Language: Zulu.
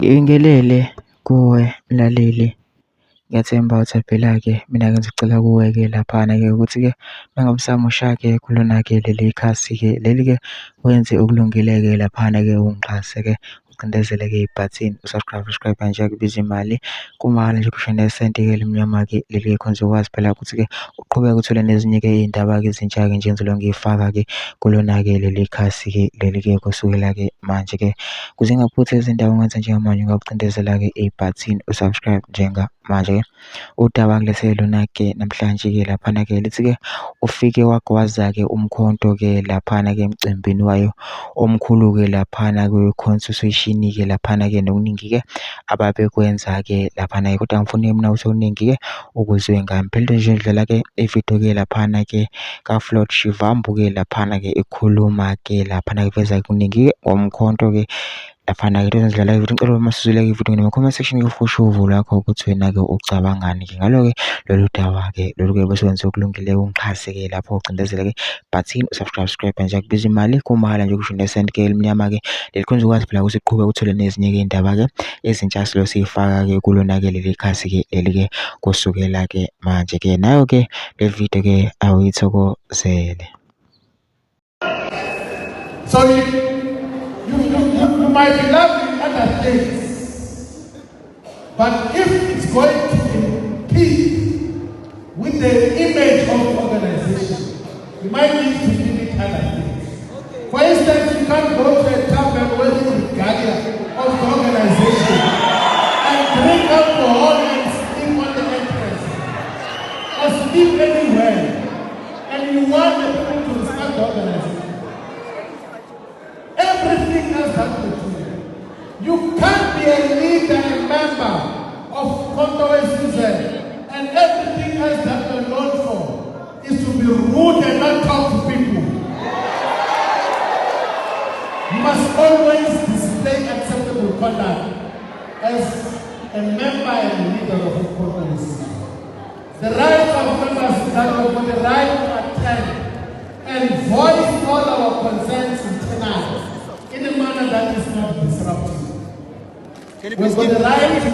Ngibingelele kuwe mlaleli, ngiyathemba uthaphela-ke. Mina-ke ngizocela kuwe-ke laphana-ke ukuthi-ke uma ngabe usamusha-ke kulona-ke leli khasi-ke leli-ke wenze okulungile-ke laphana-ke ungixhase-ke ucindezele-ke ibhathini subscribe nje kubiza imali kumahhala nje kusho nesenti-ke elimnyama-ke leli-ke khona uzokwazi phela ukuthi-ke uqhubeke uthole nezinye-ke iy'ndaba-ke ezintsha-ke nje engizobe ngiy'faka-ke kulona-ke leli khasi-ke leli-ke kusukela-ke manje-ke kuze ngingaphuthi izindaba ongenza njengamanje ungawucindezela-ke ibhathini usubscribe njengamanje-ke. Udaba ngilethele lona-ke namhlanje-ke laphana-ke lithi-ke ufike wagwaza-ke umkhonto-ke laphana-ke emcimbini wayo omkhulu-ke laphana kwe-constitution-ke laphana-ke nokuningi-ke ababekwenza-ke laphana-ke kodwa angifuni mina ukuthi okuningi-ke ukuzwe ngami. Phela nje ndlela-ke ividiyo-ke laphana-ke kaFloyd Shivambu-ke laphana-ke ekhuluma-ke laphana-ke veza kuningi-ke ngomkhonto-ke laphana-ke ngicela masizwile-ke ividiyo noma-comment section-ke ufusho uvo lwakho ukuthi wena-ke ucabangani-ke ngalo-ke lolu daba-ke lolu-ke bese wenze okulungile ungixhase-ke lapho ucindezele-ke bhathini usubscribe nje kubiza imali kumahhala nje kusho nesenti-ke elimnyama-ke leli khona uzokwazi phela ukuthi uqhubeke uthole nezinye-ke iy'ndaba-ke ezintsha silo siyifaka-ke kulona-ke leli khasi-ke leli-ke kusukela-ke manje-ke nayo-ke le video-ke awuyithokozele. So you might be loving other things, but if it's going to impede with the image of the organization, you might need to limit other things. For instance, you can't go to a tavern wearing the regalia of the organization and drink alcohol and sleep on the entrance, or sleep anywhere, and you want the people to respect the organization. Everything else has to do. You can't be a leader, a member of Contour-Susan, and everything else that you're known for is to be rude and not talk to people. You must always display acceptable conduct as a member and leader of Contour-Susan. The right of members that have got the right to attend and voice all our concerns tonight in a manner that is not disruptive. We've got the right to